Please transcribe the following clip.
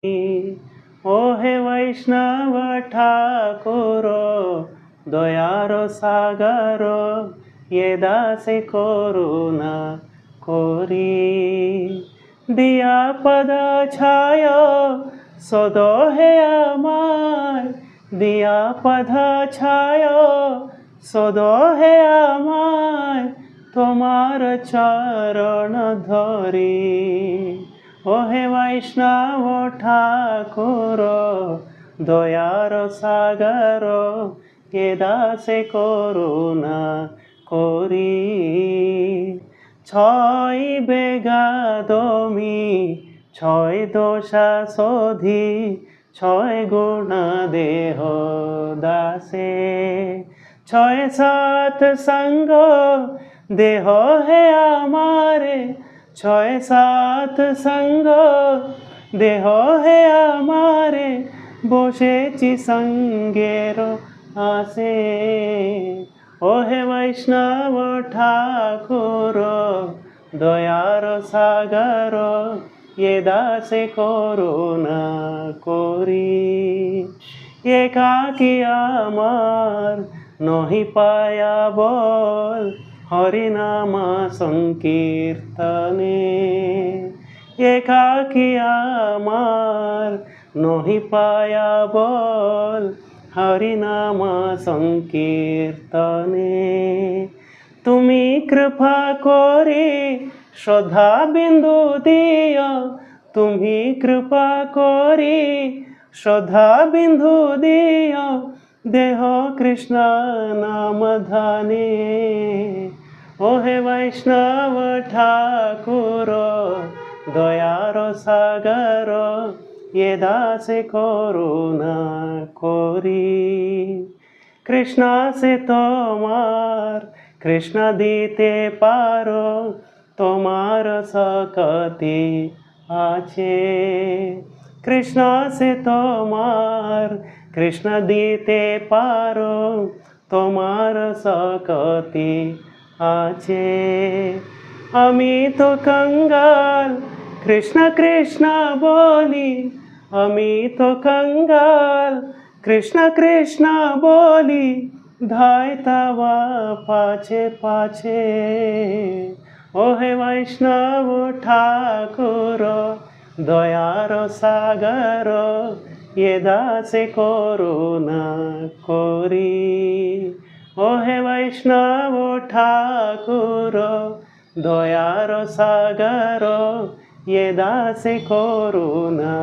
ওহে বৈষ্ণব ঠাকুর দয়ার সাগর এ দাসে করুণা করি দিয়া পদ ছায় সদ হে আমায় দিয়া পদ ছায় সদ হে আমায় তোমার চরণ ধরি ওহে বৈষ্ণব ঠাকুর দয়ার সাগর কে দাসে করুণা করি ছয় বেগাদমি ছয় দোষা শোধি ছয় গুণ দেহ দাসে ছয় সাত সঙ্গ দেহ হে আমারে ছয় সাত সঙ্গ দেহ হে আমারে বসেছি সঙ্গের আসে ওহে বৈষ্ণব ঠাকুর দয়ার সাগর এ দাসে করুণা করি একাকী আমার নহি পায়া বল হরিনামা সংকীর্তনে একাকী আমার নহি পায়া বল হরিনামা সংকীর্তনে তুমি কৃপা করে শ্রদ্ধা বিন্দু দিও তুমি কৃপা করে শ্রদ্ধা বিন্দু দিও দেহ কৃষ্ণ নাম ধানে ওহে বৈষ্ণব ঠাকুর দয়ার সাগর এ দাসে করুণা করি কৃষ্ণ সে তোমার কৃষ্ণ দিতে পারো তোমার শক্তি আছে কৃষ্ণ সে তোমার কৃষ্ণ দিতে পারো তোমার শক্তি আছে আমি তো কঙ্গাল কৃষ্ণ কৃষ্ণ বলি আমি তো কঙ্গাল কৃষ্ণ কৃষ্ণ বলি ধাই তবা পাছে পাছে ওহে বৈষ্ণব ঠাকুর দয়ার সাগর এ দাসে করুণা করি ওহে বৈষ্ণব ঠাকুর দয়ার সাগর এ দাসে করুণা